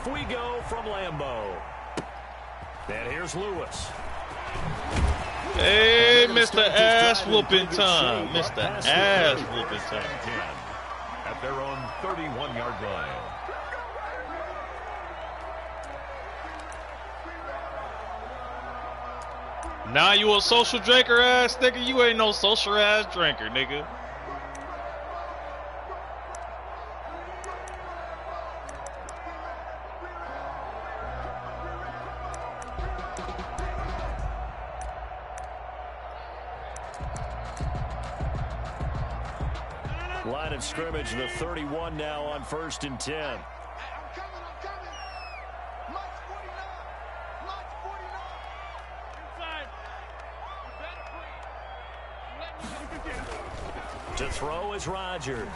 Off we go from Lambeau. And here's Lewis. Hey, Mr. Ass Whooping Time. Mr. Ass Whooping Time. At their own 31-yard line. Now you a social drinker ass nigga? You ain't no social ass drinker, nigga. Line of scrimmage, the 31 now on 1st and 10. To throw is Rodgers.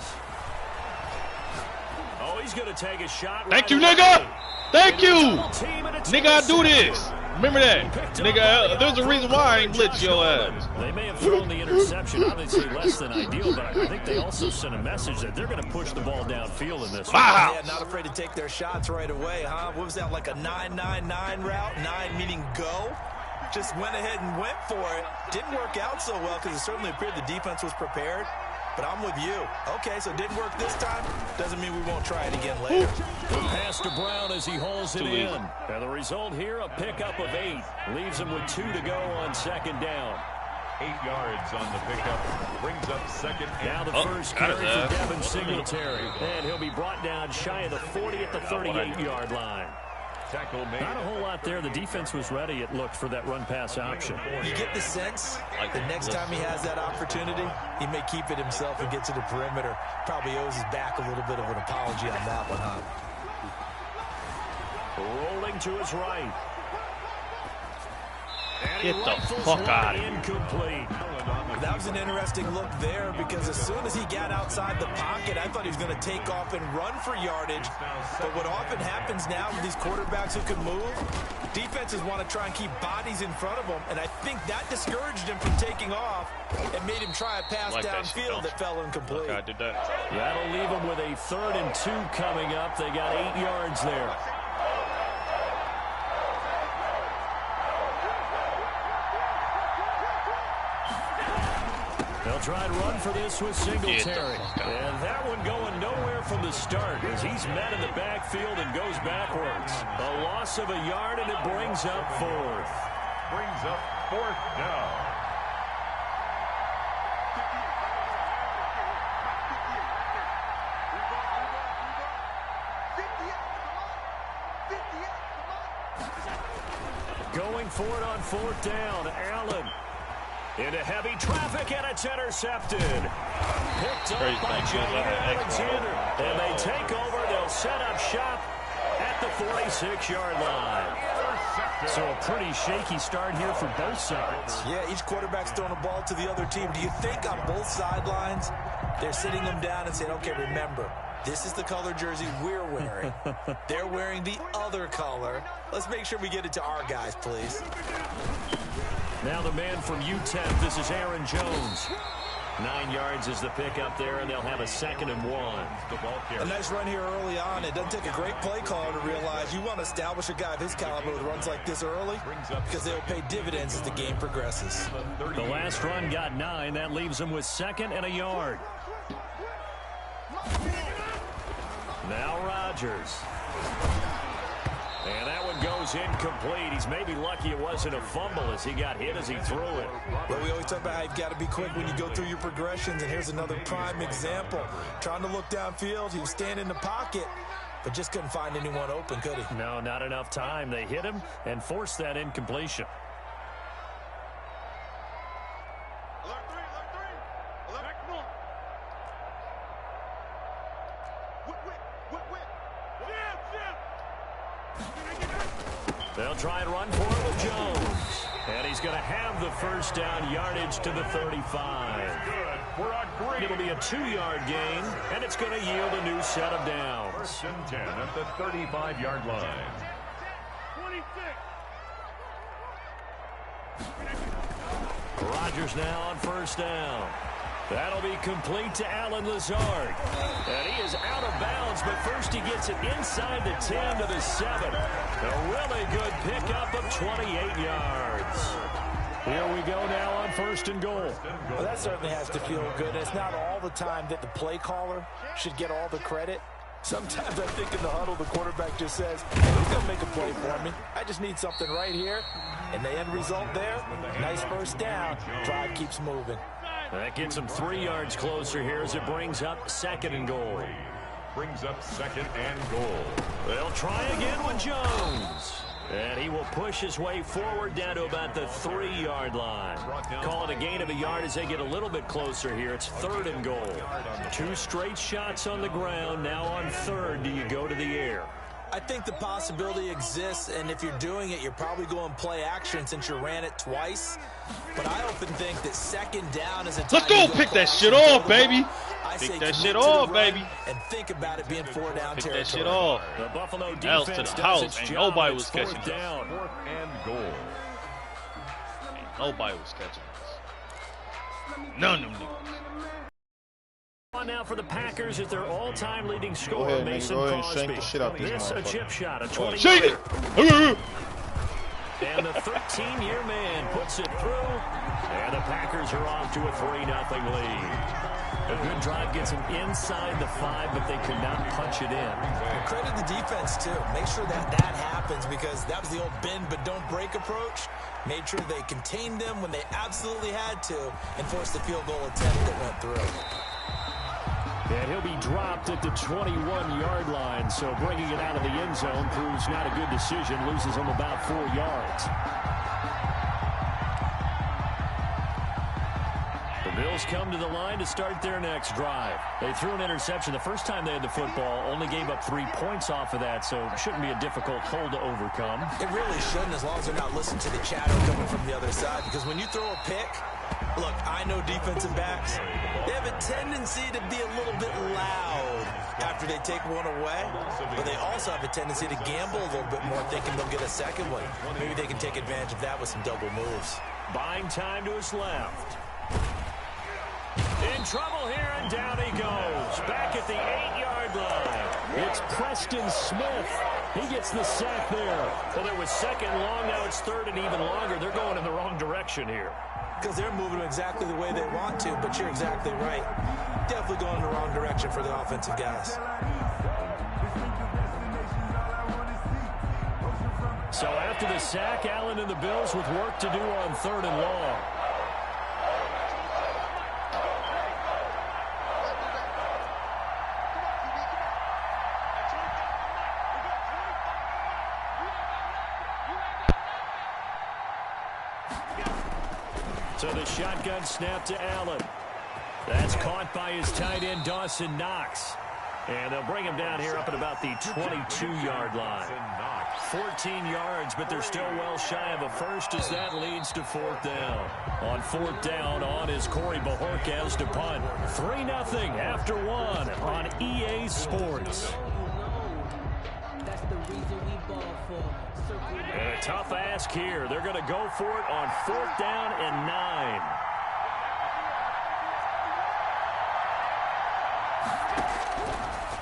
Oh, he's going to take a shot. Thank you, nigga. Thank you. Nigga, I do this. Remember that. Nigga, there's a reason why I ain't blitz your ass. They may have thrown the interception, obviously less than ideal, but I think they also sent a message that they're going to push the ball downfield in this one. Yeah, not afraid to take their shots right away, huh? What was that, like a 9-9-9 route? 9 meaning go? Just went ahead and went for it. Didn't work out so well because it certainly appeared the defense was prepared. But I'm with you. Okay, so it didn't work this time. Doesn't mean we won't try it again later. The pass to Brown as he hauls it in. And the result here, a pickup of 8. Leaves him with 2 to go on 2nd down. 8 yards on the pickup. Brings up 2nd. Now the first carry for Devin Singletary. And he'll be brought down shy of the 40 at the 38-yard line. Not a whole lot there. The defense was ready, it looked, for that run-pass option. You get the sense the next time he has that opportunity, he may keep it himself and get to the perimeter. Probably owes his back a little bit of an apology on that one, huh? Rolling to his right. Get the fuck out of here. Incomplete. That was an interesting look there because as soon as he got outside the pocket, I thought he was going to take off and run for yardage. But what often happens now with these quarterbacks who can move, defenses want to try and keep bodies in front of them, and I think that discouraged him from taking off and made him try a pass downfield that fell incomplete. I did that. That'll leave him with a 3rd and 2 coming up. They got 8 yards there. They'll try and run for this with Singletary. And that one going nowhere from the start as he's met in the backfield and goes backwards. A loss of a yard, and it brings up 4th. Brings up 4th down. Going for it on 4th down. Allen into heavy traffic, and it's intercepted. Picked up by Jay Alexander. And they take over. They'll set up shop at the 46-yard line. So a pretty shaky start here for both sides. Yeah, each quarterback's throwing a ball to the other team. Do you think on both sidelines they're sitting them down and saying, okay, remember, this is the color jersey we're wearing. They're wearing the other color. Let's make sure we get it to our guys, please. Now the man from UTEP, this is Aaron Jones. 9 yards is the pick up there, and they'll have a 2nd and 1. A nice run here early on. It doesn't take a great play caller to realize you want to establish a guy of his caliber with runs like this early because they'll pay dividends as the game progresses. The last run got 9. That leaves him with 2nd and a yard. Now Rodgers. And that one goes incomplete. He's maybe lucky it wasn't a fumble as he got hit as he threw it. Well, we always talk about how you've got to be quick when you go through your progressions, and here's another prime example. Trying to look downfield, he was standing in the pocket, but just couldn't find anyone open, could he? No, not enough time. They hit him and forced that incompletion. They'll try and run for it with Jones. And he's going to have the first down yardage to the 35. It'll be a 2-yard gain, and it's going to yield a new set of downs. 1st and 10 at the 35-yard line. 26. Rodgers now on 1st down. That'll be complete to Alan Lazard. And he is out of bounds, but first he gets it inside the 10 to the 7. A really good pickup of 28 yards. Here we go now on 1st and goal. Well, that certainly has to feel good. It's not all the time that the play caller should get all the credit. Sometimes I think in the huddle, the quarterback just says, who's going to make a play for me? I just need something right here. And the end result there, nice first down. Drive keeps moving. That gets him 3 yards closer here as it brings up 2nd and goal. Brings up 2nd and goal. They'll try again with Jones. And he will push his way forward down to about the 3-yard line. Call it a gain of a yard as they get a little bit closer here. It's 3rd and goal. 2 straight shots on the ground. Now on 3rd, do you go to the air? I think the possibility exists, and if you're doing it, you're probably going play action since you ran it twice. But I often think that 2nd down is a time. Let's go pick that shit off, baby. Pick that shit off, baby. And think about it being 4 down territory. Pick that shit off. The Buffalo Else defense to the does house, its and job. nobody was It's catching 4th us. down. 4th and goal. Nobody was catching us. None of them niggas. On now for the Packers is their all-time leading Go scorer, ahead, Mason nigga. Go ahead and Crosby. shank the shit out these This a motherfuckers. chip shot, a 20. Shake it! And the 13-year man puts it through. And the Packers are off to a 3-0 lead. A good drive gets them inside the 5, but they could not punch it in. Credit the defense, too. Make sure that happens because that was the old bend but don't break approach. Made sure they contained them when they absolutely had to and forced the field goal attempt that went through. And he'll be dropped at the 21-yard line, so bringing it out of the end zone proves not a good decision. Loses him about 4 yards. The Bills come to the line to start their next drive. They threw an interception the first time they had the football, only gave up 3 points off of that, so it shouldn't be a difficult hole to overcome. It really shouldn't, as long as they're not listening to the chatter coming from the other side, because when you throw a pick, look, I know defensive backs, they have a tendency to be a little bit loud after they take one away, but they also have a tendency to gamble a little bit more, thinking they'll get a second one. Maybe they can take advantage of that with some double moves. Buying time to his left. In trouble here, and down he goes. Back at the 8-yard line. It's Preston Smith. He gets the sack there. Well, it was 2nd long, now it's 3rd and even longer. They're going in the wrong direction here. Because they're moving exactly the way they want to, but you're exactly right. Definitely going in the wrong direction for the offensive guys. So after the sack, Allen and the Bills with work to do on 3rd and long. So the shotgun snap to Allen. That's caught by his tight end, Dawson Knox. And they'll bring him down here up at about the 22-yard line. 14 yards, but they're still well shy of a first as that leads to 4th down. On 4th down, on is Corey Bajorquez to punt. 3-0 after 1 on EA Sports. And a tough ask here. They're going to go for it on 4th down and 9.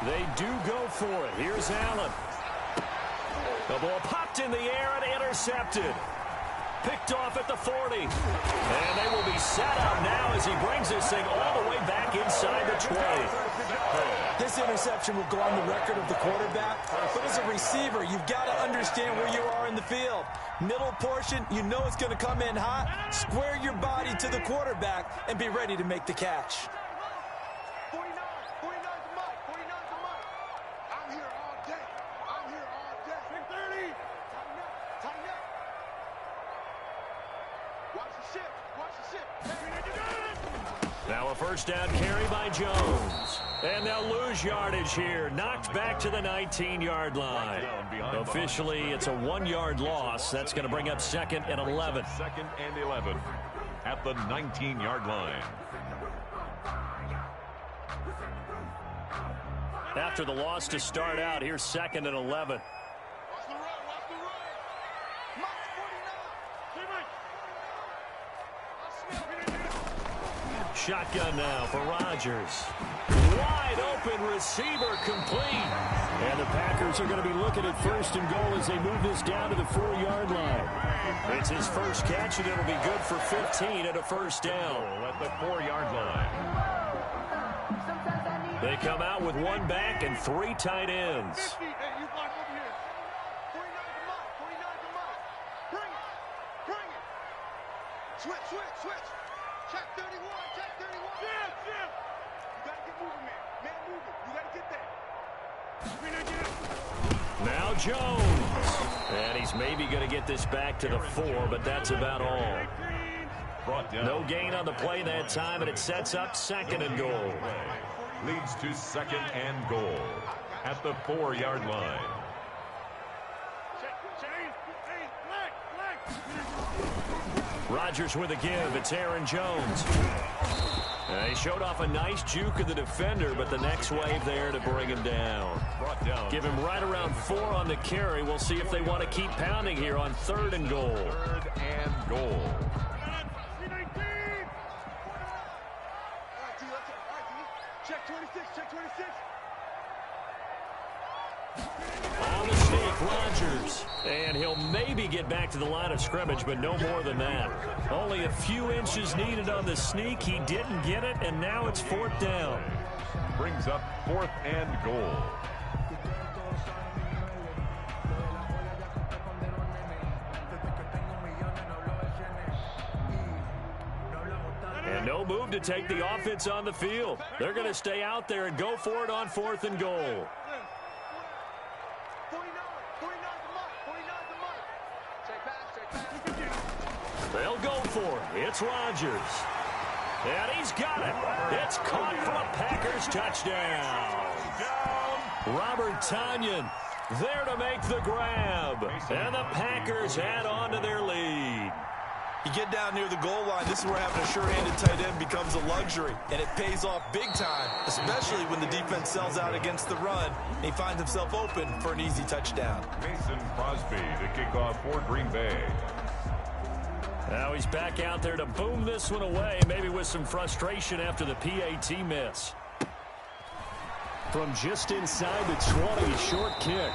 They do go for it. Here's Allen. The ball popped in the air and intercepted. Picked off at the 40. And they will be set up now as he brings this thing all the way back inside the 20. This interception will go on the record of the quarterback, but as a receiver, you've got to understand where you are in the field. Middle portion, you know it's going to come in hot. Square your body to the quarterback and be ready to make the catch. Now a first down carry by Jones. And they'll lose yardage here. Knocked back to the 19-yard line. Officially, it's a 1-yard loss. That's going to bring up 2nd and 11. 2nd and 11 at the 19-yard line. After the loss to start out, here's 2nd and 11. shotgun now for Rodgers. Wide open receiver complete. And the Packers are going to be looking at 1st and goal as they move this down to the 4-yard line. It's his first catch, and it'll be good for 15 at a 1st down. At the 4-yard line. They come out with 1 back and 3 tight ends. Switch. Check 31. Jim. You got to get moving, man. Man moving. You got to get that. Now Jones. And he's maybe going to get this back to the 4, but that's about all. No gain on the play that time, and it sets up 2nd and goal. Leads to 2nd and goal at the 4-yard line. Rodgers with a give. It's Aaron Jones. He showed off a nice juke of the defender, but the next wave there to bring him down. Give him right around 4 on the carry. We'll see if they want to keep pounding here on 3rd and goal. 3rd and goal. Check 26. On the sneak, Rodgers. And he'll maybe get back to the line of scrimmage, but no more than that. Only a few inches needed on the sneak. He didn't get it, and now it's 4th down. Brings up 4th and goal. And no move to take the offense on the field. They're going to stay out there and go for it on 4th and goal. They'll go for it. It's Rodgers. And he's got it. It's caught for a Packers touchdown. Robert Tonyan there to make the grab. And the Packers add on to their lead. You get down near the goal line, this is where having a sure-handed tight end becomes a luxury, and it pays off big time, especially when the defense sells out against the run, and he finds himself open for an easy touchdown. Mason Crosby to kick off for Green Bay. Now he's back out there to boom this one away, maybe with some frustration after the PAT miss. From just inside the 20, short kick,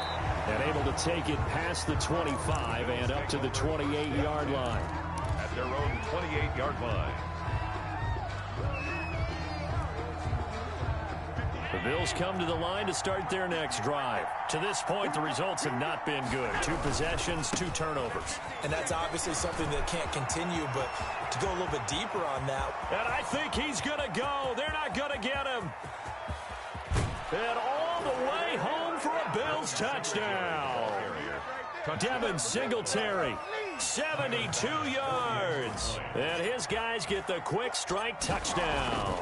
and able to take it past the 25 and up to the 28-yard line. At their own 28-yard line. The Bills come to the line to start their next drive. To this point, the results have not been good. 2 possessions, 2 turnovers. And that's obviously something that can't continue, but to go a little bit deeper on that. And I think he's going to go. They're not going to get him. And all the way home for a Bills touchdown. Devin Singletary, 72 yards. And his guys get the quick strike touchdown.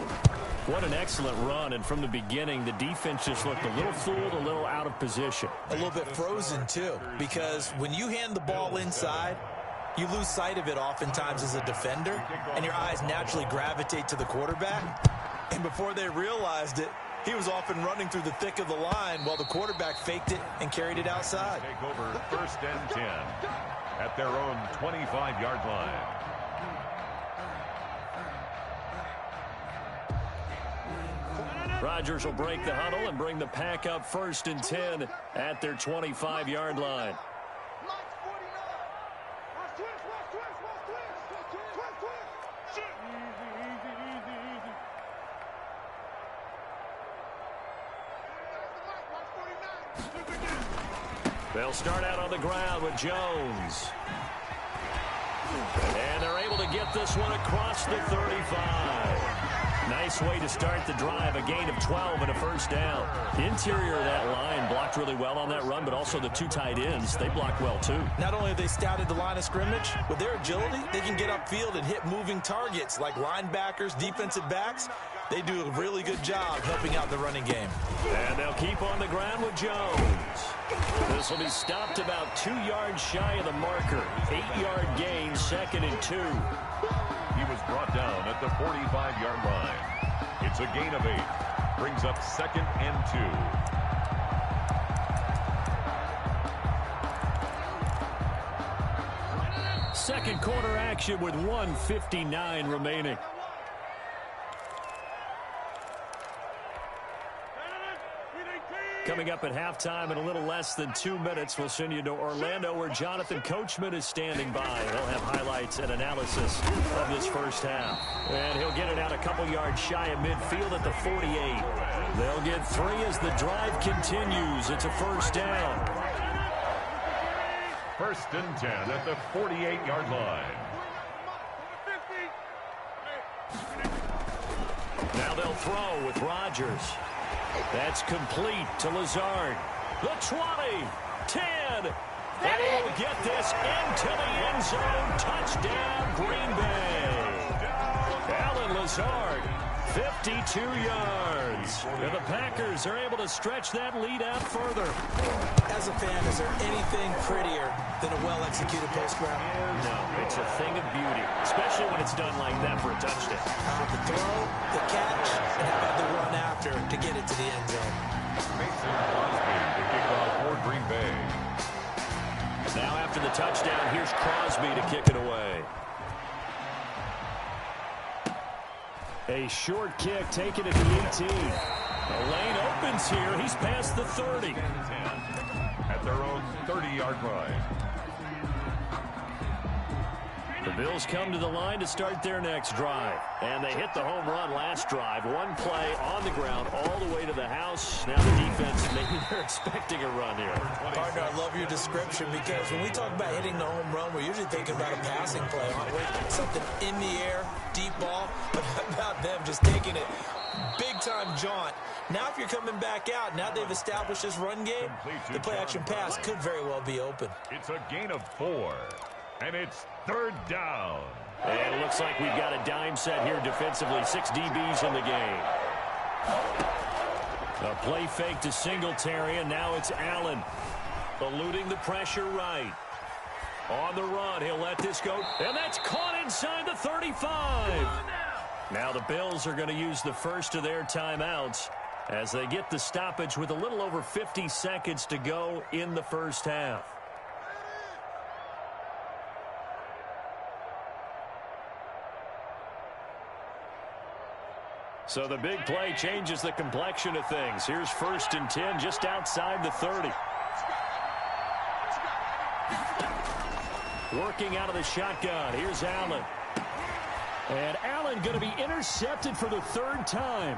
What an excellent run, and from the beginning, the defense just looked a little fooled, a little out of position. A little bit frozen, too, because when you hand the ball inside, you lose sight of it oftentimes as a defender, and your eyes naturally gravitate to the quarterback. And before they realized it, he was off and running through the thick of the line while the quarterback faked it and carried it outside. Take over 1st and 10 at their own 25-yard line. Rodgers will break the huddle and bring the pack up 1st and 10 at their 25-yard line. They'll start out on the ground with Jones. And they're able to get this one across the 35. Nice way to start the drive, a gain of 12 and a 1st down. The interior of that line blocked really well on that run, but also the 2 tight ends, they blocked well too. Not only have they scouted the line of scrimmage, with their agility, they can get upfield and hit moving targets like linebackers, defensive backs. They do a really good job helping out the running game. And they'll keep on the ground with Jones. This will be stopped about 2 yards shy of the marker. 8-yard gain, 2nd and 2. He was brought down at the 45-yard line. It's a gain of 8. Brings up 2nd and 2. Second quarter action with 1:59 remaining. Coming up at halftime in a little less than 2 minutes, we'll send you to Orlando where Jonathan Coachman is standing by. He'll have highlights and analysis of this first half. And he'll get it out a couple yards shy of midfield at the 48. They'll get 3 as the drive continues. It's a first down. First and 10 at the 48-yard line. Now they'll throw with Rodgers. That's complete to Lazard. The 20, 10, and he'll get this into the end zone. Touchdown, Green Bay. Alan Lazard, 52 yards. And the Packers are able to stretch that lead out further. As a fan, is there anything prettier than a well-executed post route? No, it's a thing of beauty, especially when it's done like that for a touchdown. The throw, the catch, and how about the run after to get it to the end zone? Mason Crosby to kick off for Green Bay. Now after the touchdown, here's Crosby to kick it away. A short kick taken at the 18. The lane opens here. He's past the 30. At their own 30-yard line. The Bills come to the line to start their next drive. And they hit the home run last drive. One play on the ground all the way to the house. Now the defense, maybe they're expecting a run here. Partner, I love your description because when we talk about hitting the home run, we're usually thinking about a passing play, aren't we? Something in the air, deep ball. But how about them just taking it big-time jaunt? Now if you're coming back out, now they've established this run game, the play-action pass could very well be open. It's a gain of 4, and it's third down. And it looks like we've got a dime set here defensively. 6 DBs in the game. A play fake to Singletary, and now it's Allen. Eluding the pressure right. On the run, he'll let this go. And that's caught inside the 35. Now the Bills are going to use the first of their timeouts as they get the stoppage with a little over 50 seconds to go in the first half. So the big play changes the complexion of things. Here's first and 10 just outside the 30. Working out of the shotgun. Here's Allen. And Allen going to be intercepted for the 3rd time.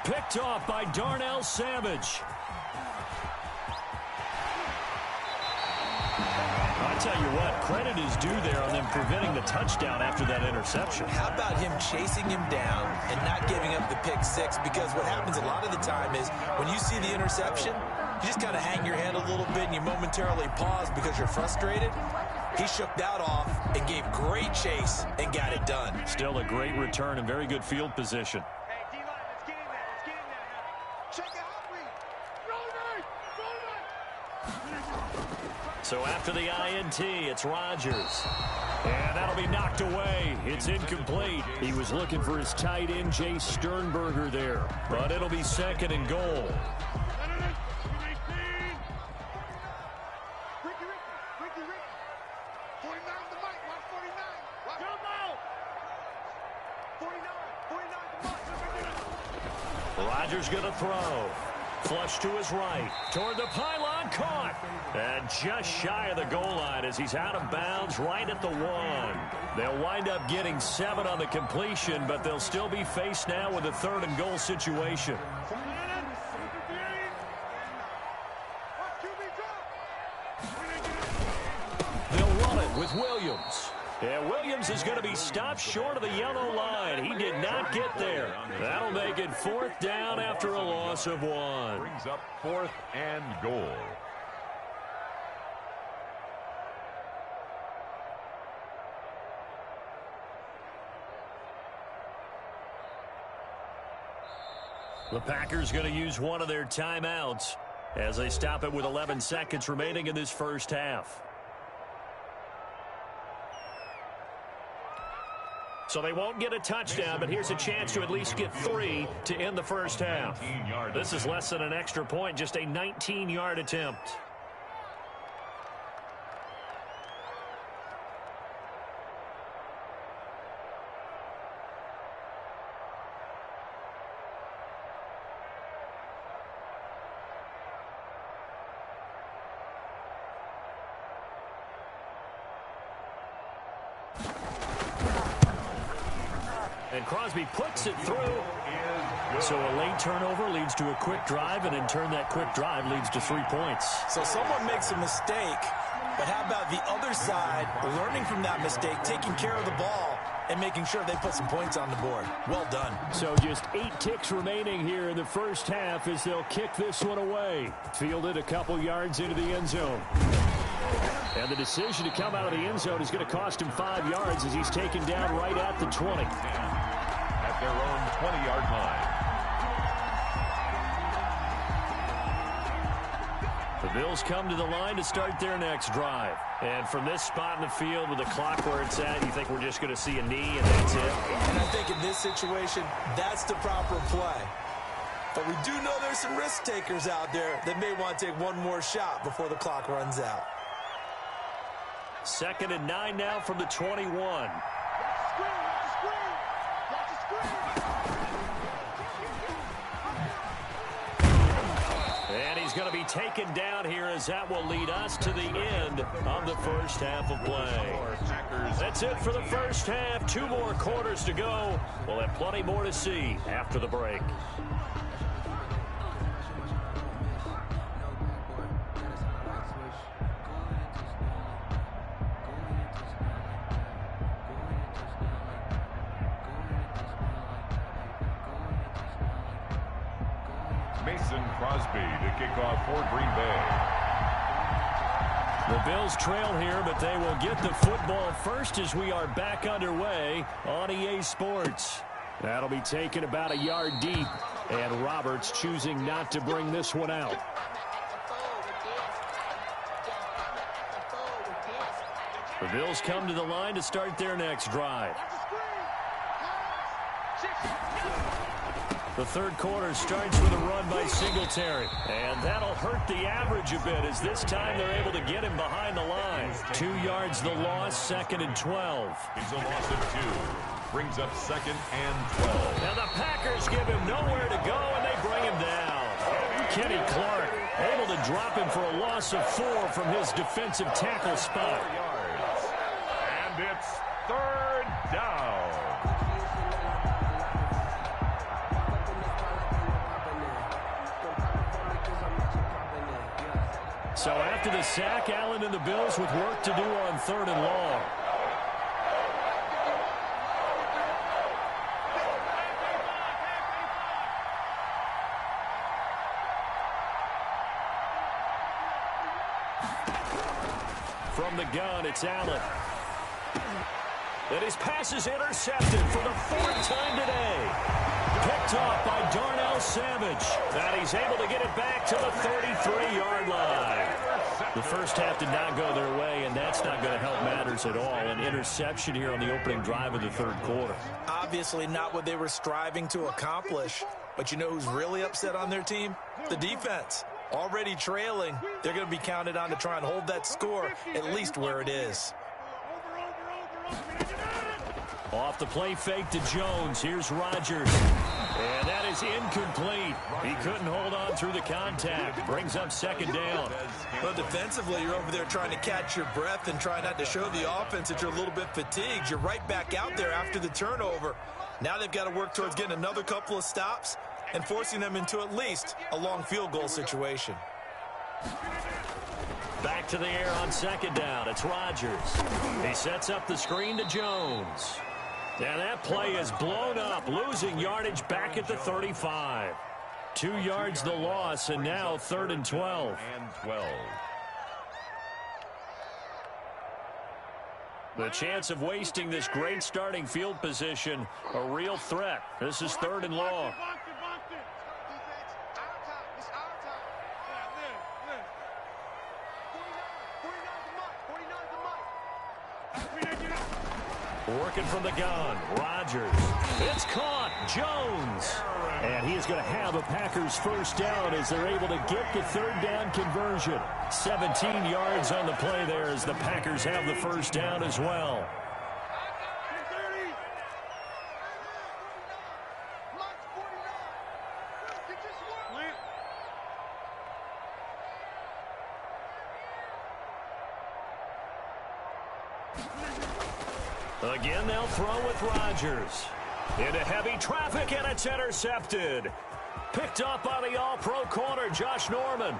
Picked off by Darnell Savage. I tell you what, credit is due there on them preventing the touchdown after that interception. How about him chasing him down and not giving up the pick 6? Because what happens a lot of the time is when you see the interception, you just kind of hang your head a little bit and you momentarily pause because you're frustrated. He shook that off and gave great chase and got it done. Still a great return and very good field position. Hey, D-line, let's get in there. Let's get in there now. Check it out, read. So after the INT, it's Rodgers. And that'll be knocked away. It's incomplete. He was looking for his tight end, Jay Sternberger there. But it'll be 2nd and goal. Rodgers going to throw. Flush to his right. Toward the pylon. Caught. And just shy of the goal line as he's out of bounds right at the 1. They'll wind up getting 7 on the completion, but they'll still be faced now with a 3rd and goal situation. They'll run it with Williams. And Williams is going to be stopped short of the yellow line. He did not get there. That'll make it 4th down after a loss of 1. Brings up 4th and goal. The Packers going to use one of their timeouts as they stop it with 11 seconds remaining in this first half. So they won't get a touchdown, but here's a chance to at least get 3 to end the first half. This is less than an extra point, just a 19-yard attempt. And Crosby puts it through. So a late turnover leads to a quick drive, and in turn that quick drive leads to 3 points. So someone makes a mistake, but how about the other side learning from that mistake, taking care of the ball, and making sure they put some points on the board. Well done. So just 8 ticks remaining here in the first half as they'll kick this one away. Fielded a couple yards into the end zone. And the decision to come out of the end zone is going to cost him 5 yards as he's taken down right at the 20. At their own 20-yard line. The Bills come to the line to start their next drive. And from this spot in the field with the clock where it's at, you think we're just going to see a knee and that's it? And I think in this situation, that's the proper play. But we do know there's some risk takers out there that may want to take one more shot before the clock runs out. 2nd and 9 now from the 21. And he's going to be taken down here as that will lead us to the end of the first half of play. That's it for the first half. 2 more quarters to go. We'll have plenty more to see after the break. Crosby to kick off for Green Bay. The Bills trail here, but they will get the football first as we are back underway on EA Sports. That'll be taken about a yard deep, and Roberts choosing not to bring this one out. The Bills come to the line to start their next drive. The third quarter starts with a run by Singletary. And that'll hurt the average a bit as this time they're able to get him behind the line. 2 yards the loss, 2nd and 12. It's a loss of 2. Brings up 2nd and 12. Now the Packers give him nowhere to go and they bring him down. Kenny Clark able to drop him for a loss of 4 from his defensive tackle spot. And it's 3rd down. So after the sack, Allen and the Bills with work to do on 3rd and long. From the gun, it's Allen. And his pass is intercepted for the 4th time today. Picked off by Darnell Savage. And he's able to get it back to the 33-yard line. The first half did not go their way, and that's not going to help matters at all. An interception here on the opening drive of the third quarter. Obviously not what they were striving to accomplish. But you know who's really upset on their team? The defense. Already trailing, they're going to be counted on to try and hold that score at least where it is. Off the play fake to Jones. Here's Rodgers. And that is incomplete. He couldn't hold on through the contact. Brings up 2nd down. But defensively, you're over there trying to catch your breath and try not to show the offense that you're a little bit fatigued. You're right back out there after the turnover. Now they've got to work towards getting another couple of stops and forcing them into at least a long field goal situation. Back to the air on 2nd down. It's Rodgers. He sets up the screen to Jones. And that play is blown up, losing yardage back at the 35. 2 yards the loss, and now 3rd and 12. And 12. The chance of wasting this great starting field position, a real threat. This is 3rd and long. Working from the gun, Rodgers. It's caught, Jones. And he is going to have a Packers first down as they're able to get the 3rd down conversion. 17 yards on the play there as the Packers have the first down as well. Again, they'll throw with Rodgers. Into heavy traffic, and it's intercepted. Picked up by the all-pro corner, Josh Norman.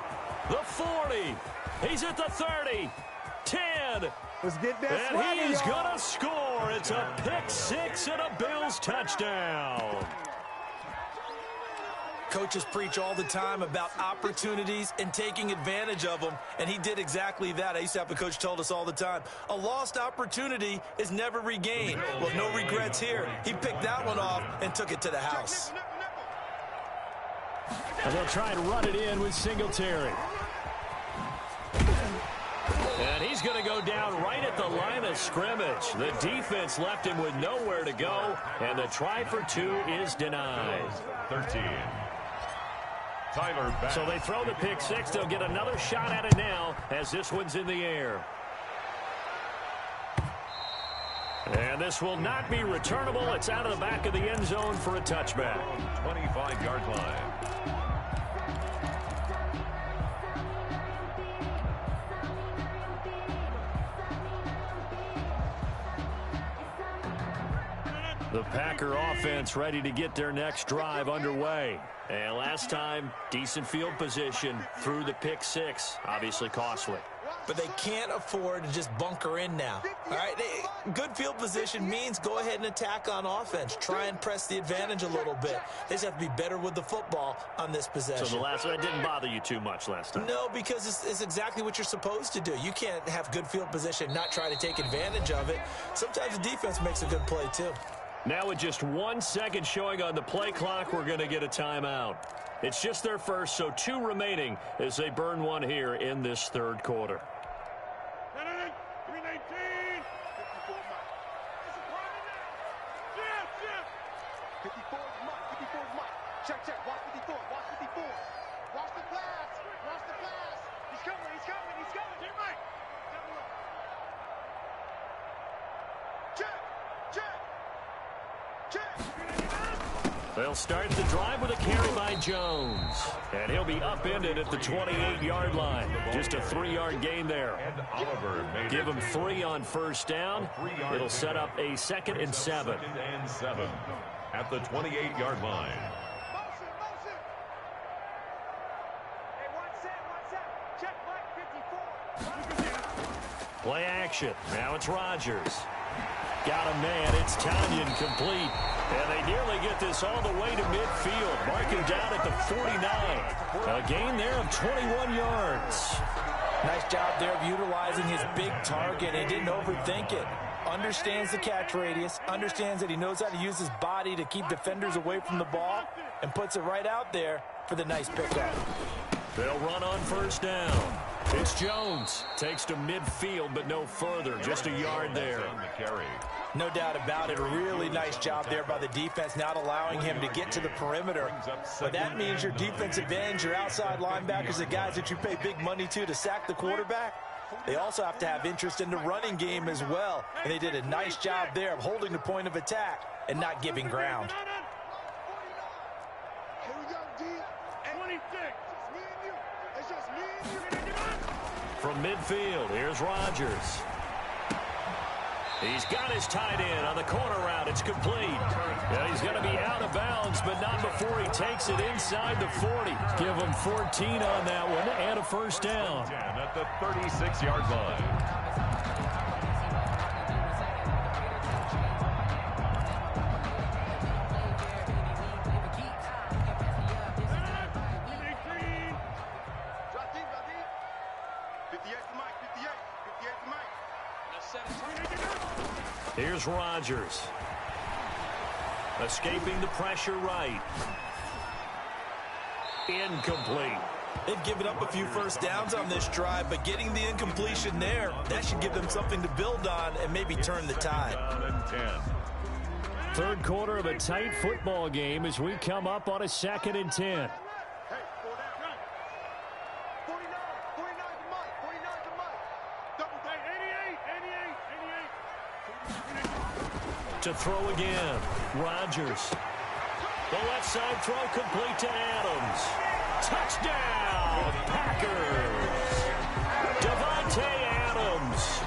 The 40. He's at the 30. 10. Let's get that and swagger, he's y'all. going to score. It's a pick six and a Bills touchdown. Coaches preach all the time about opportunities and taking advantage of them, and he did exactly that. I used to have a coach told us all the time, a lost opportunity is never regained. Well, no regrets here. He picked that one off and took it to the house. And they'll try and run it in with Singletary. And he's going to go down right at the line of scrimmage. The defense left him with nowhere to go, and the try for two is denied. 13. Tyler back. So they throw the pick six. They'll get another shot at it now as this one's in the air. And this will not be returnable. It's out of the back of the end zone for a touchback. 25-yard line. The Packer offense ready to get their next drive underway. And last time, decent field position through the pick six. Obviously costly. But they can't afford to just bunker in now. All right, good field position means go ahead and attack on offense. Try and press the advantage a little bit. They just have to be better with the football on this possession. So the last one didn't bother you too much last time? No, because it's exactly what you're supposed to do. You can't have good field position, not try to take advantage of it. Sometimes the defense makes a good play too. Now with just 1 second showing on the play clock, we're going to get a timeout. It's just their first, so 2 remaining as they burn one here in this third quarter. 319. 54 Mike. 54 is Mike. 54 is Mike. Check. Watch 54. Watch 54. Watch the blast. Watch the blast. He's coming. Get Mike. Double up. Check. They'll start the drive with a carry by Jones. And he'll be upended at the 28-yard line. Just a 3-yard gain there. Give him 3 on first down. It'll set up a 2nd and 7. 2nd and 7 at the 28-yard line. Motion. Hey, one set. Check Mike 54. Play action. Now it's Rodgers. Got a man. It's Tanyan complete. And they nearly get this all the way to midfield. Marking down at the 49. A gain there of 21 yards. Nice job there of utilizing his big target and didn't overthink it. Understands the catch radius, understands that he knows how to use his body to keep defenders away from the ball, and puts it right out there for the nice pickup. They'll run on first down. It's Jones. Takes to midfield, but no further. Just a yard there. No doubt about it. A really nice job there by the defense, not allowing him to get to the perimeter. But that means your defense advantage, your outside linebackers, the guys that you pay big money to sack the quarterback. They also have to have interest in the running game as well. And they did a nice job there of holding the point of attack and not giving ground. Here we go, D. 26. It's just me and you. From midfield, here's Rodgers. He's got his tight end on the corner route. It's complete. And he's going to be out of bounds, but not before he takes it inside the 40. Give him 14 on that one and a first down. At the 36-yard line. Here's Rodgers. Escaping the pressure right. Incomplete. They've given up a few first downs on this drive, but getting the incompletion there, that should give them something to build on and maybe turn the tide. Third quarter of a tight football game as we come up on a 2nd and 10. To throw again, Rodgers. The left side throw complete to Adams. Touchdown, Packers. Devontae Adams,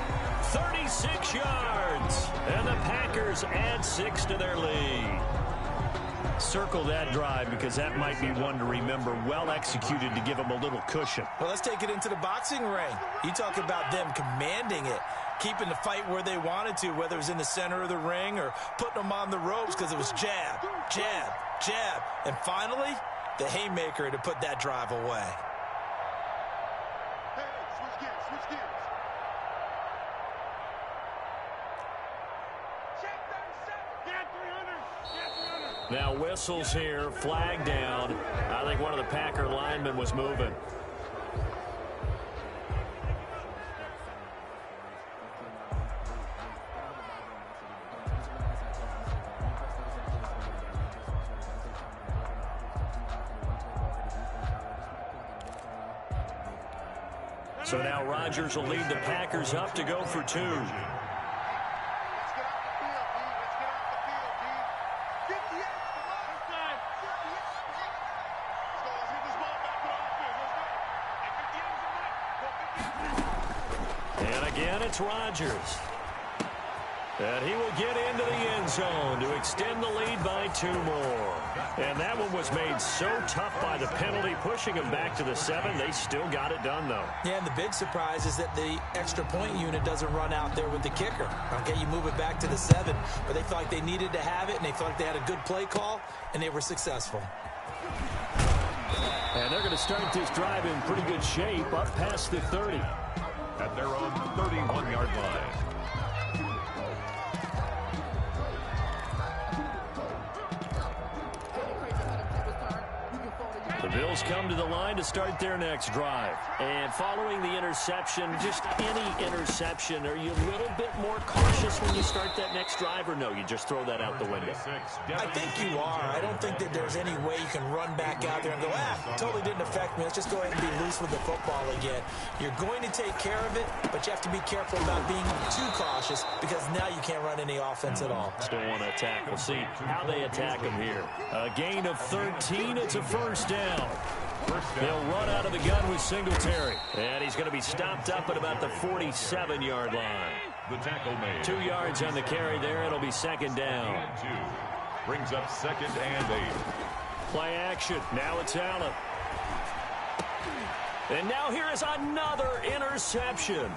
6 yards. And the Packers add 6 to their lead. Circle that drive because that might be one to remember. Well executed to give them a little cushion. Well, let's take it into the boxing ring. You talk about them commanding it, keeping the fight where they wanted to, whether it was in the center of the ring or putting them on the ropes because it was jab, jab, jab. And finally, the haymaker to put that drive away. Hey, switch gears, switch gears. Check 37. Get 300. Get 300. Now whistles here, flag down. I think one of the Packer linemen was moving. So now Rodgers will lead the Packers up to go for 2. Let's get off the field, D. Let's get off the field, D. 58. Come on. Inside. 58. Let's go. Let's get this ball back to the offense. Let's go. Hey, 58 is the mic. Go 58. And again, it's Rodgers. And he will get into the end zone to extend the lead by 2 more. And that one was made so tough by the penalty, pushing him back to the 7. They still got it done, though. Yeah, and the big surprise is that the extra point unit doesn't run out there with the kicker. Okay, you move it back to the 7, but they felt like they needed to have it, and they felt like they had a good play call, and they were successful. And they're going to start this drive in pretty good shape, up past the 30. At their own 31-yard line. The Bills come to the line to start their next drive. And following the interception, just any interception, are you a little bit more cautious when you start that next drive, or no, you just throw that out the window? I think you are. I don't think that there's any way you can run back out there and go, totally didn't affect me. Let's just go ahead and be loose with the football again. You're going to take care of it, but you have to be careful about being too cautious because now you can't run any offense at all. Still want to attack. We'll see how they attack them here. A gain of 13. It's a first down. They'll run out of the gun with Singletary. And he's going to be stopped up at about the 47-yard line. The tackle made. 2 yards on the carry there. It'll be second down. 2. Brings up 2nd and 8. Play action. Now it's Allen. And now here is another interception.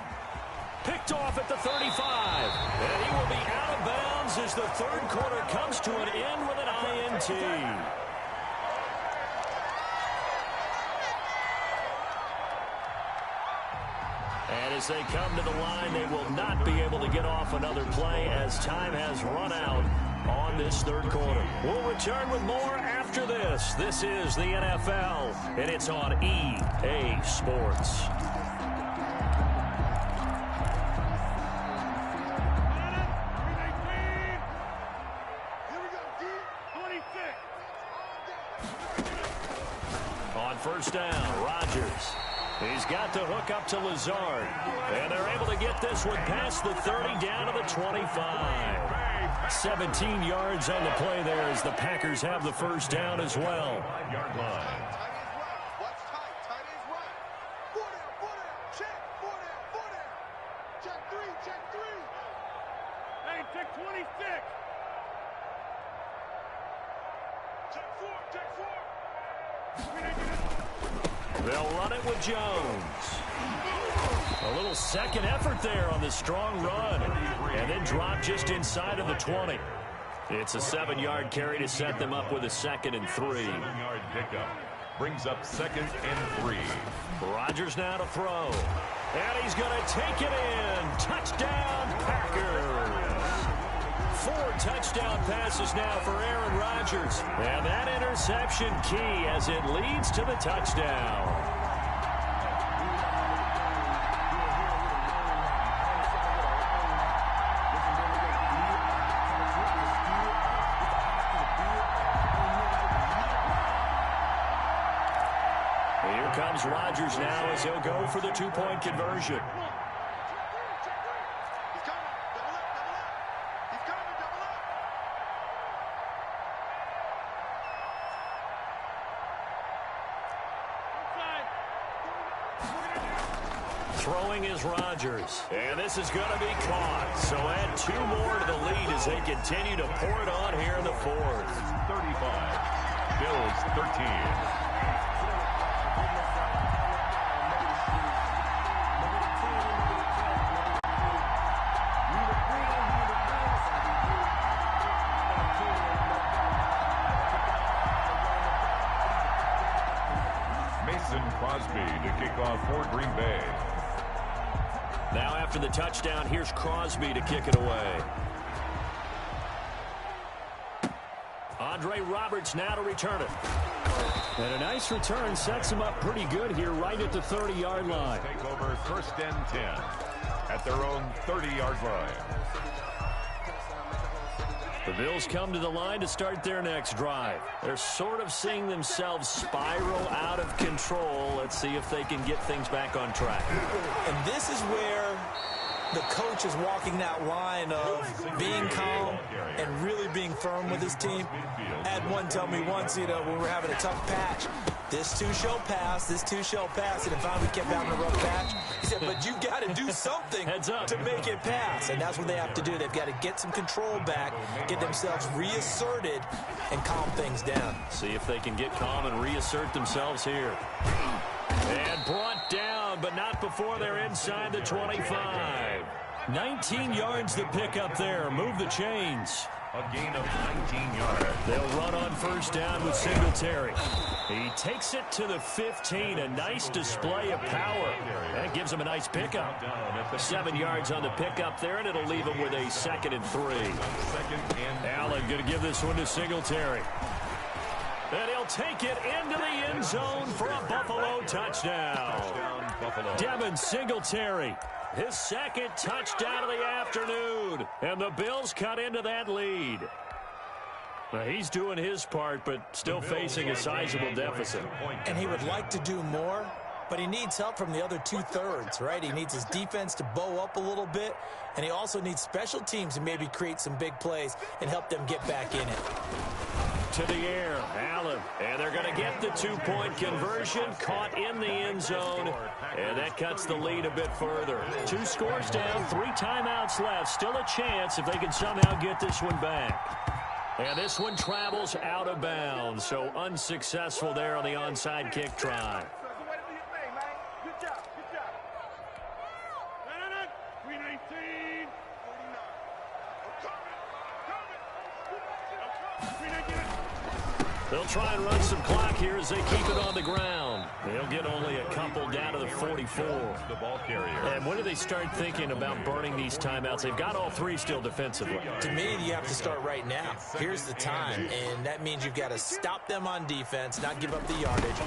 Picked off at the 35. And he will be out of bounds as the third quarter comes to an end with an INT. And as they come to the line, they will not be able to get off another play as time has run out on this third quarter. We'll return with more after this. This is the NFL, and it's on EA Sports. On first down, Rodgers. He's got the hook up to Lazard. And they're able to get this one past the 30 down to the 25. 17 yards on the play there as the Packers have the first down as well. 5-yard line. What's tight? Tight is right. 4 down. Check. 4 down. Check 3. Check 3. Hey, check 26. Check 4. Check 4. They'll run it with Jones. A little second effort there on the strong run. And then drop just inside of the 20. It's a 7-yard carry to set them up with a 2nd and 3. 7-yard pickup. Brings up 2nd and 3. Rodgers now to throw. And he's going to take it in. Touchdown, Packers. 4 touchdown passes now for Aaron Rodgers. And that interception key as it leads to the touchdown. Here comes Rodgers now as he'll go for the 2-point conversion. Throwing is Rodgers. And this is going to be caught. So add 2 more to the lead as they continue to pour it on here in the fourth. 35. Bills 13. Crosby to kick off for Green Bay. Now after the touchdown, here's Crosby to kick it away. Andre Roberts now to return it. And a nice return sets him up pretty good here right at the 30-yard line. Take over 1st and 10 at their own 30-yard line. The Bills come to the line to start their next drive. They're sort of seeing themselves spiral out of control. Let's see if they can get things back on track. And this is where the coach is walking that line of being calm and really being firm with his team. Had one tell me once, when we're having a tough patch, this too shall pass, this too shall pass. And finally we kept having a rough patch. He said, but you got to do something to make it pass. And that's what they have to do. They've got to get some control back, get themselves reasserted, and calm things down. See if they can get calm and reassert themselves here. And brought down, but not before they're inside the 25. 19 yards to pick up there. Move the chains. A gain of 19 yards. They'll run on 1st down with Singletary. He takes it to the 15. A nice display of power. That gives him a nice pickup. 7 yards on the pickup there, and it'll leave him with a 2nd and 3. Allen going to give this one to Singletary. And he'll take it into the end zone for a Buffalo touchdown. Devin Singletary, his 2nd touchdown of the afternoon. And the Bills cut into that lead. Now, he's doing his part, but still facing a sizable deficit. And he would like to do more, but he needs help from the other 2/3, right? He needs his defense to bow up a little bit, and he also needs special teams to maybe create some big plays and help them get back in it. To the air, Allen, and they're going to get the 2-point conversion, caught in the end zone, and that cuts the lead a bit further. 2 scores down, 3 timeouts left, still a chance if they can somehow get this one back. And this one travels out of bounds, so unsuccessful there on the onside kick try. They'll try and run some clock here as they keep it on the ground. They'll get only a couple down to the 44. The ball carrier. And when do they start thinking about burning these timeouts? They've got all 3 still defensively. To me, you have to start right now. Here's the time, and that means you've got to stop them on defense, not give up the yardage,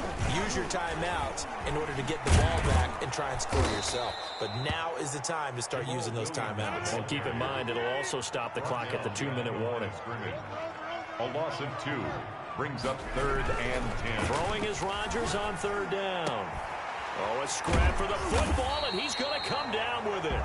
use your timeouts in order to get the ball back and try and score yourself. But now is the time to start using those timeouts. And keep in mind, it'll also stop the clock at the 2-minute warning. A loss of 2. Brings up 3rd and 10. Throwing is Rodgers on 3rd down. Oh, a scrap for the football, and he's going to come down with it.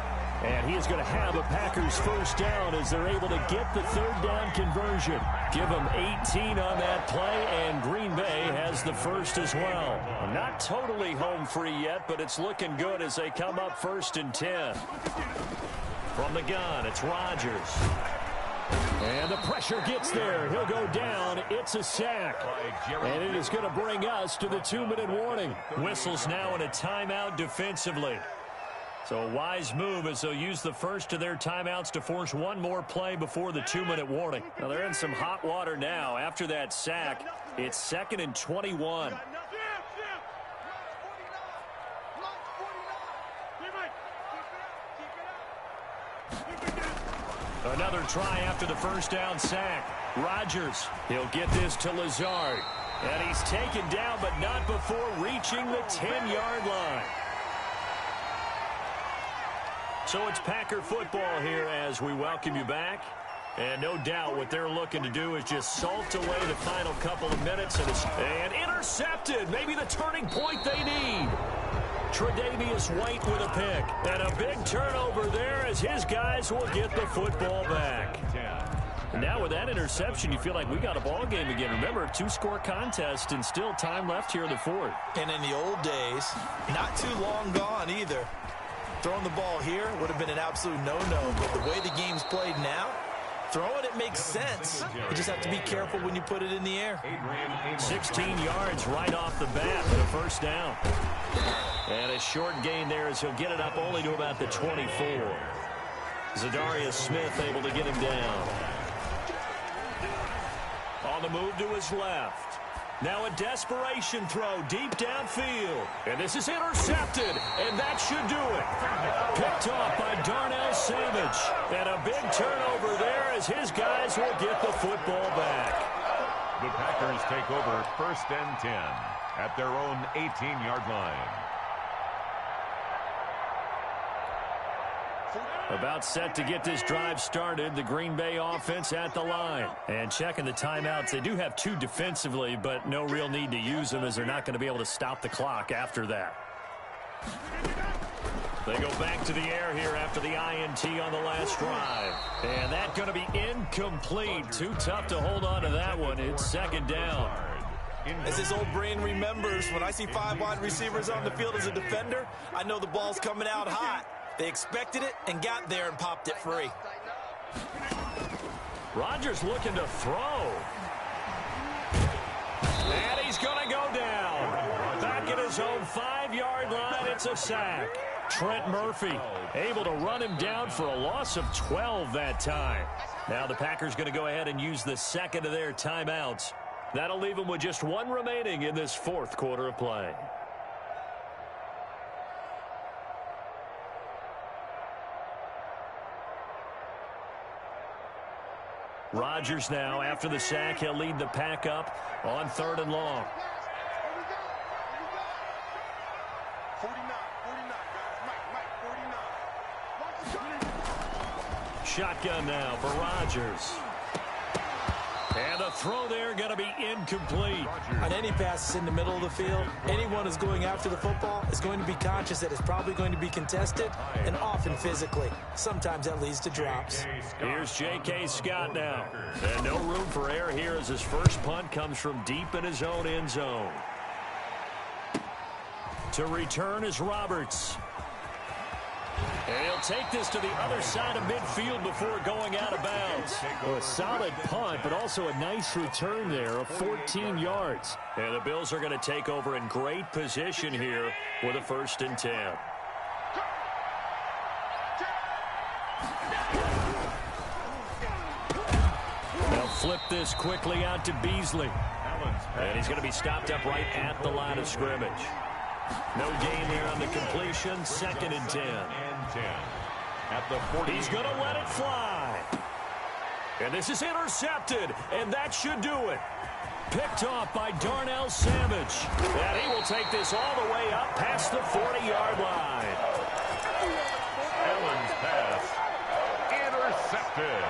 And he is going to have a Packers 1st down as they're able to get the 3rd down conversion. Give them 18 on that play, and Green Bay has the 1st as well. Not totally home free yet, but it's looking good as they come up 1st and 10. From the gun, it's Rodgers. And the pressure gets there. He'll go down. It's a sack. And it is going to bring us to the 2-minute warning. Whistles now in a timeout defensively. So a wise move as they'll use the first of their timeouts to force one more play before the 2-minute warning. Now they're in some hot water now. After that sack, it's 2nd and 21. Another try after the 1st down sack. Rodgers, he'll get this to Lazard. And he's taken down, but not before reaching the 10-yard line. So it's Packer football here as we welcome you back. And no doubt what they're looking to do is just salt away the final couple of minutes. And intercepted. Maybe the turning point they need. Tre'Davious White with a pick. And a big turnover there as his guys will get the football back. And now with that interception, you feel like we got a ball game again. Remember, a 2-score contest and still time left here in the 4th. And in the old days, not too long gone either, Throwing the ball here would have been an absolute no-no, but the way the game's played now, throwing it makes sense. You just have to be careful when you put it in the air. 16 yards right off the bat for the first down. And a short gain there as he'll get it up only to about the 24. Zadarius Smith able to get him down. On the move to his left. Now a desperation throw deep downfield. And this is intercepted, and that should do it. Picked off by Darnell Savage. And a big turnover there as his guys will get the football back. The Packers take over 1st and 10 at their own 18-yard line. About set to get this drive started, the Green Bay offense at the line. And checking the timeouts, they do have 2 defensively, but no real need to use them as they're not going to be able to stop the clock after that. They go back to the air here after the INT on the last drive. And that's going to be incomplete. Too tough to hold on to that one. It's 2nd down. As his old brain remembers, when I see 5 wide receivers on the field as a defender, I know the ball's coming out hot. They expected it and got there and popped it free. Rodgers looking to throw. And he's going to go down. Back at his own 5-yard line, it's a sack. Trent Murphy able to run him down for a loss of 12 that time. Now the Packers going to go ahead and use the second of their timeouts. That'll leave them with just 1 remaining in this 4th quarter of play. Rodgers now, after the sack, he'll lead the pack up on 3rd and long. 49, guys. Mike, 49. Shotgun now for Rodgers. And the throw there going to be incomplete. On any passes in the middle of the field, anyone who's going after the football is going to be conscious that it's probably going to be contested and often physically. Sometimes that leads to drops. Here's J.K. Scott now. And no room for error here as his first punt comes from deep in his own end zone. To return is Roberts. And he'll take this to the other side of midfield before going out of bounds. Well, a solid punt, but also a nice return there of 14 yards. And the Bills are going to take over in great position here with a 1st and 10. They'll flip this quickly out to Beasley. And he's going to be stopped up right at the line of scrimmage. No gain there on the completion. 2nd and 10. At the 40. He's going to let it fly. And this is intercepted, and that should do it. Picked off by Darnell Savage. And he will take this all the way up past the 40-yard line. Allen's pass intercepted.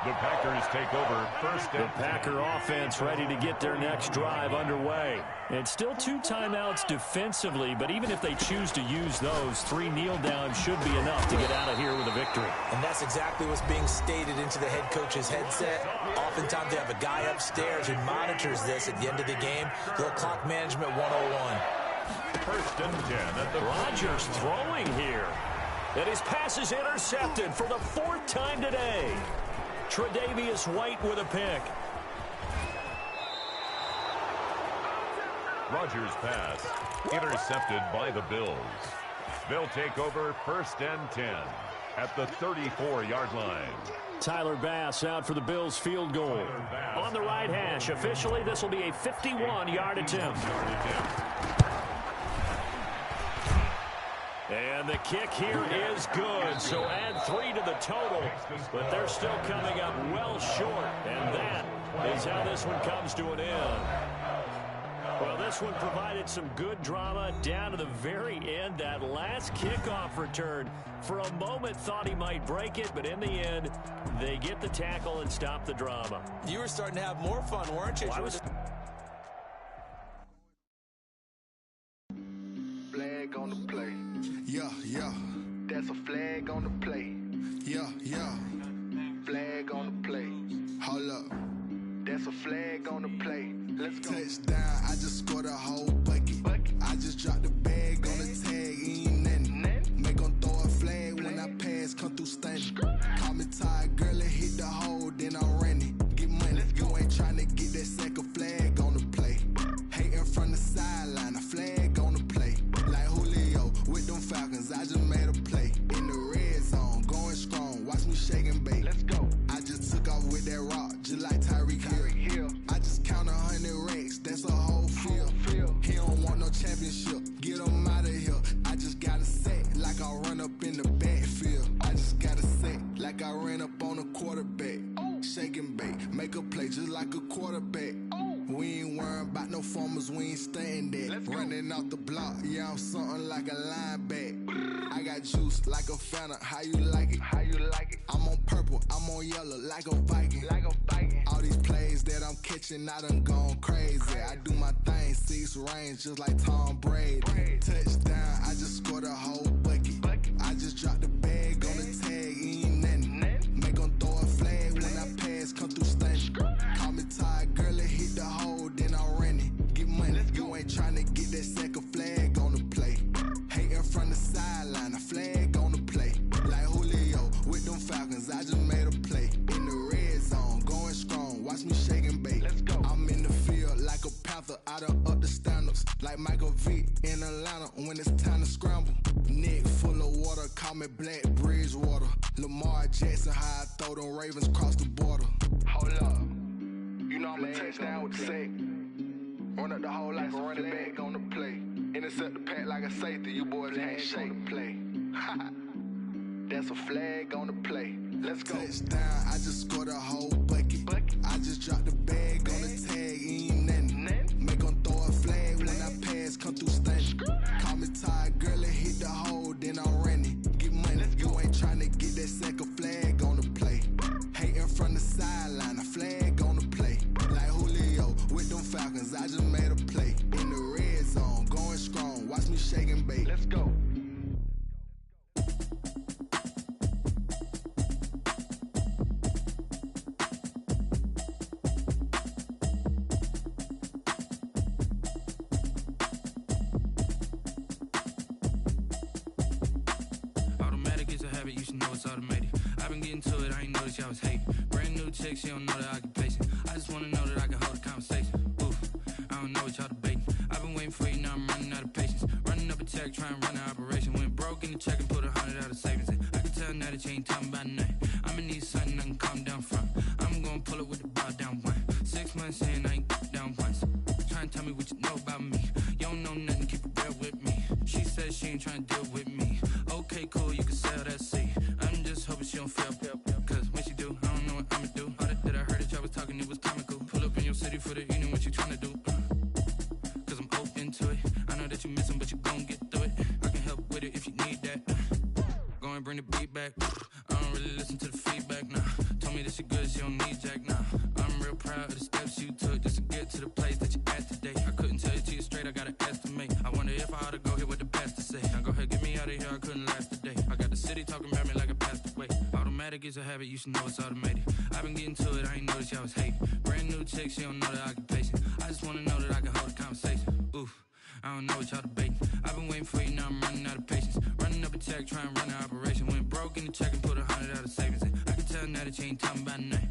The Packers take over 1st and 10. The Packer offense ready to get their next drive underway. And still 2 timeouts defensively, but even if they choose to use those, 3 kneel downs should be enough to get out of here with a victory. And that's exactly what's being stated into the head coach's headset. Oftentimes they have a guy upstairs who monitors this at the end of the game. Little clock management 101. 1st and 10 at the Rodgers throwing here. And his pass is intercepted for the 4th time today. Tre'Davious White with a pick. Rodgers' pass intercepted by the Bills. They'll take over 1st and 10 at the 34-yard line. Tyler Bass out for the Bills field goal. On the right hash, officially this will be a 51-yard attempt. And the kick here is good, so add 3 to the total, but they're still coming up well short, and that is how this one comes to an end. Well, this one provided some good drama down to the very end. That last kickoff return, for a moment thought he might break it, but in the end, they get the tackle and stop the drama. You were starting to have more fun, weren't you? Flag on the play. Yeah, yeah. That's a flag on the play. Yeah, yeah. Flag on the play. Hold up. That's a flag on the play. Let's go. Touchdown, I just scored a whole bucket. I just dropped the bag on the tag, ain't nothing. up in the backfield. I just got a set like I ran up on a quarterback. Shake and bake, make a play just like a quarterback. We ain't worrying about no formers, we ain't staying there. Running off the block, yeah, I'm something like a linebacker. I got juice like a Fanta, how you like it? How you like it? I'm on purple, I'm on yellow like a Viking. Like a Viking. All these plays that I'm catching, I done gone crazy. I do my thing, 6 range just like Tom Brady. Touchdown, I just scored a whole bucket. I just dropped the bag on the tag, ain't nothing. Make 'em throw a flag when I pass, come through stunning. Call me tired, girl, it hit the hole, then I ran it. Get money, you ain't tryna get that second flag on the play. Hating from the sideline, a flag on the play. Like Julio with them Falcons, I just made a play. In the red zone, going strong, watch me shake and bake. Let's go. I'm in the field like a panther, I done up the standards. Like Michael Vick in Atlanta when it's time to scramble. Neck full of water, call me Black Bridgewater. Lamar Jackson, how I throw them Ravens cross the border. Hold up, you know I'm a touchdown with the sack. Run up the whole like a running back on the play. Intercept the pack like a safety, you boys can't shake the play. That's a flag on the play. Let's go. Touchdown, I just scored a whole bucket. I just dropped the bag on the tag, ain't nothing. Make 'em throw a flag when I pass, come through stunning. Call me tired, girl, it hit the hole, then I ran it. Get money, you ain't tryna get that second flag on the play. Hating from the sideline, a flag on the play. Like Julio with them Falcons, I just made a play. In the red zone, going strong, watch me shake and bake. Let's go. I was hating. Brand new chick, she don't know the occupation. I just wanna know that I can hold a conversation. Oof, I don't know what y'all debating. I've been waiting for you, now I'm running out of patience. Running up a check, trying to run an operation. Went broke in the check and put 100 out of savings in. I can tell now that you ain't talking about nothing. I'ma need something I can calm down from. I'm gonna pull it with the bar down one. 6 months in, I ain't down once. Trying to tell me what you know about me. You don't know nothing, keep it real with me. She said she ain't trying to deal with me. Okay, cool, you can sell that seat. I'm just hoping she don't feel. Cause when she do, I don't know what I'ma do. All that I heard that y'all was talking, it was comical. Pull up in your city for the evening, what you tryna do? Cause I'm open to it. I know that you missing, but you gon' get through it. I can help with it if you need that. Go and bring the beat back. I don't really listen to the feedback, nah. Told me that she good, she don't need jack, nah. I'm real proud of the steps you took just to get to the place that you at today. I couldn't tell you to you straight, I gotta estimate. I wonder if I ought to go here with the best to say. Now go ahead, get me out of here, I couldn't last today. I got the city talking about me like I passed away. Automatic is a habit, you should know it's automated. I've been getting to it, I ain't noticed y'all was hating. Brand new chick, she don't know the occupation. I just wanna know that I can hold a conversation. Oof, I don't know what y'all debating. I've been waiting for you, now I'm running out of patience. Running up a check, trying to run an operation. Went broke in the check and put 100 out of savings in. I can tell now that you ain't talking about nothing.